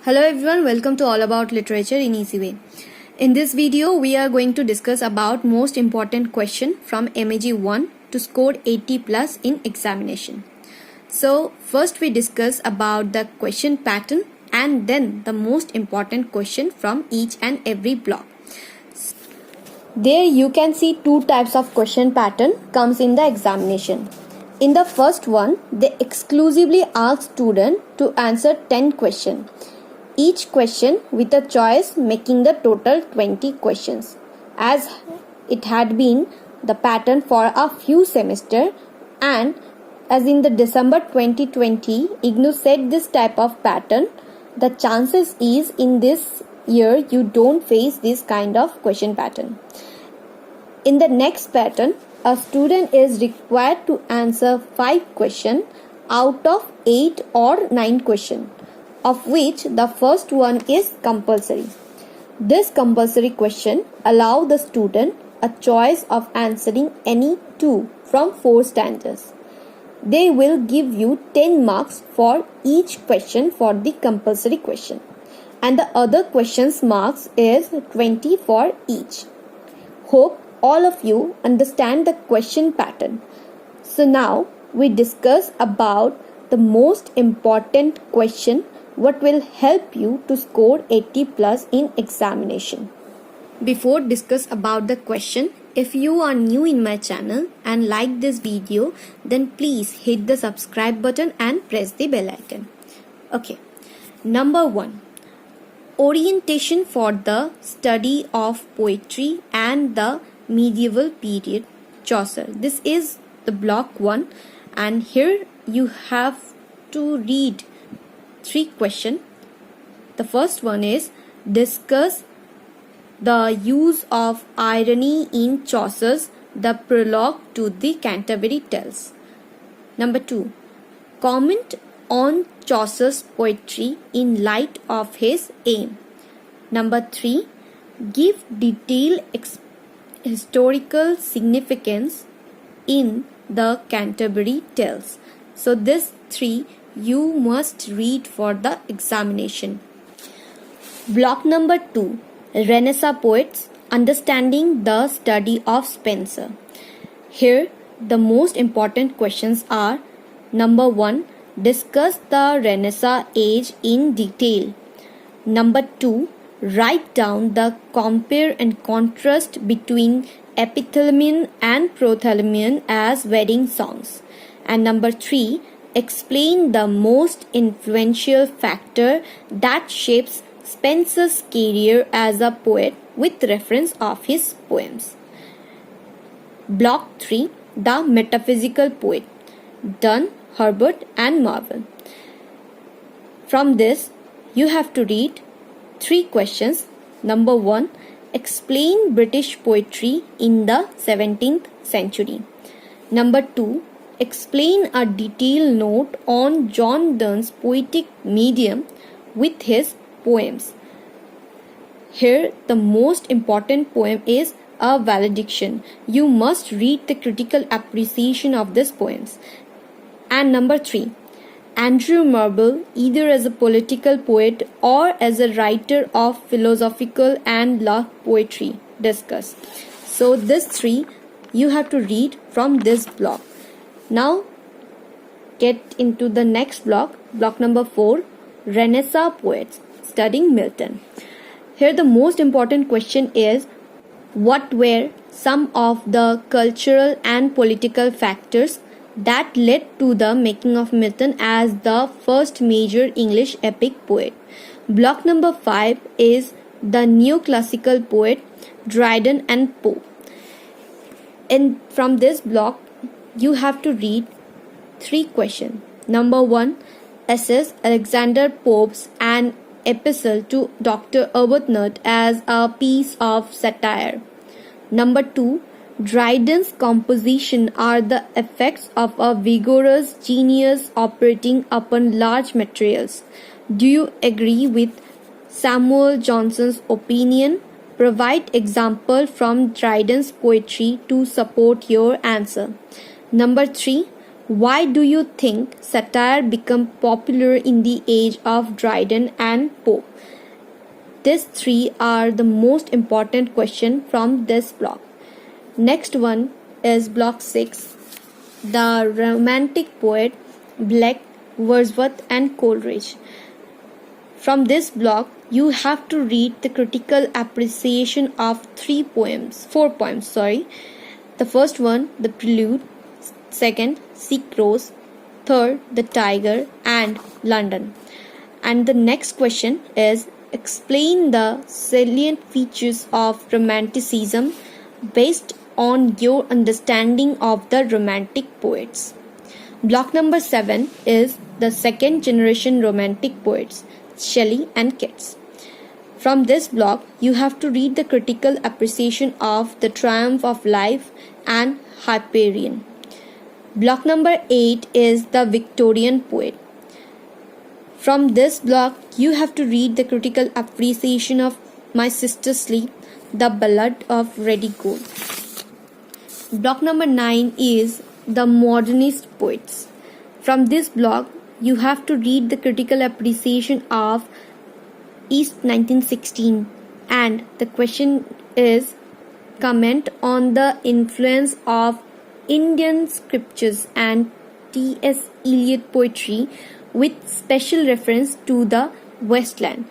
Hello everyone, welcome to All About Literature in Easy Way. In this video, we are going to discuss about most important question from MAG 1 to score 80 plus in examination. So first we discuss about the question pattern and then the most important question from each and every block. There you can see two types of question pattern comes in the examination. In the first one, they exclusively ask student to answer 10 questions. Each question with a choice making the total 20 questions. As it had been the pattern for a few semesters and as in the December 2020, IGNOU set this type of pattern, the chances is in this year you don't face this kind of question pattern. In the next pattern, a student is required to answer 5 questions out of 8 or 9 questions, of which the first one is compulsory. This compulsory question allows the student a choice of answering any 2 from 4 stanzas. They will give you 10 marks for each question for the compulsory question, and the other questions marks is 20 for each. Hope all of you understand the question pattern. So now we discuss about the most important question what will help you to score 80 plus in examination. Before discuss about the question, if you are new in my channel and like this video, then please hit the subscribe button and press the bell icon. Okay, number 1. Orientation for the study of poetry and the medieval period Chaucer. This is the block 1 and here you have to read 3 questions. The first one is discuss the use of irony in Chaucer's The Prologue to the Canterbury Tales. Number 2. Comment on Chaucer's poetry in light of his aim. Number 3. Give detailed historical significance in the Canterbury Tales. So this 3 you must read for the examination. Block number 2. Renaissance poets, understanding the study of Spenser. Here the most important questions are: number 1. Discuss the Renaissance age in detail. Number 2. Write down the compare and contrast between epithalamion and prothalamion as wedding songs. And number 3. Explain the most influential factor that shapes Spenser's career as a poet with reference of his poems. Block 3. The Metaphysical Poet, Donne, Herbert and Marvell. From this, you have to read 3 questions. Number 1. Explain British poetry in the 17th century. Number 2. Explain a detailed note on John Donne's poetic medium with his poems. Here the most important poem is a valediction. You must read the critical appreciation of these poems. And number 3. Andrew Marvell, either as a political poet or as a writer of philosophical and love poetry, discussed. So these 3 you have to read from this block. Now get into the next block, block number 4, Renaissance poets, studying Milton. Here the most important question is: what were some of the cultural and political factors that led to the making of Milton as the first major English epic poet? Block number 5 is the neoclassical poet Dryden and Poe. And from this block you have to read 3 questions. Number 1. Assess Alexander Pope's An Epistle to Dr. Arbuthnot as a piece of satire. Number 2. Dryden's composition are the effects of a vigorous genius operating upon large materials. Do you agree with Samuel Johnson's opinion? Provide example from Dryden's poetry to support your answer. Number 3. Why do you think satire became popular in the age of Dryden and Pope? These three are the most important question from this block. Next one is block 6. The romantic poet Blake, Wordsworth and Coleridge. From this block, you have to read the critical appreciation of four poems. The first one, The Prelude. Second, Sick Rose. Third, The Tiger and London. And the next question is, explain the salient features of Romanticism based on your understanding of the Romantic poets. Block number 7 is the second generation Romantic poets, Shelley and Keats. From this block, you have to read the critical appreciation of The Triumph of Life and Hyperion. Block number 8 is the Victorian poet. From this block, you have to read the critical appreciation of My Sister Sleep, The Ballad of Ready Gold. Block number 9 is the modernist poets. From this block, you have to read the critical appreciation of East 1916, and the question is, comment on the influence of Indian scriptures and T.S. Eliot poetry with special reference to the Westland.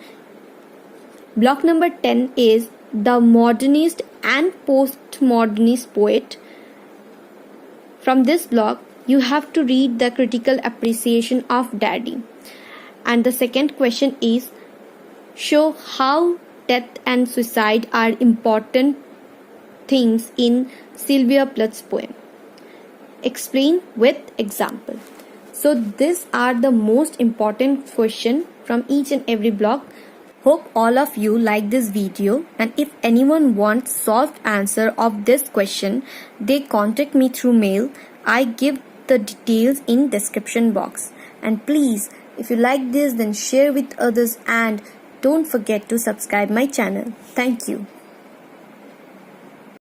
Block number 10 is the modernist and postmodernist poet. From this block, you have to read the critical appreciation of Daddy. And the second question is, show how death and suicide are important things in Sylvia Plath's poem. Explain with example. So these are the most important questions from each and every block. Hope all of you like this video, and if anyone wants solved answer of this question, they contact me through mail. I give the details in description box. And please, if you like this, then share with others and don't forget to subscribe my channel. Thank you.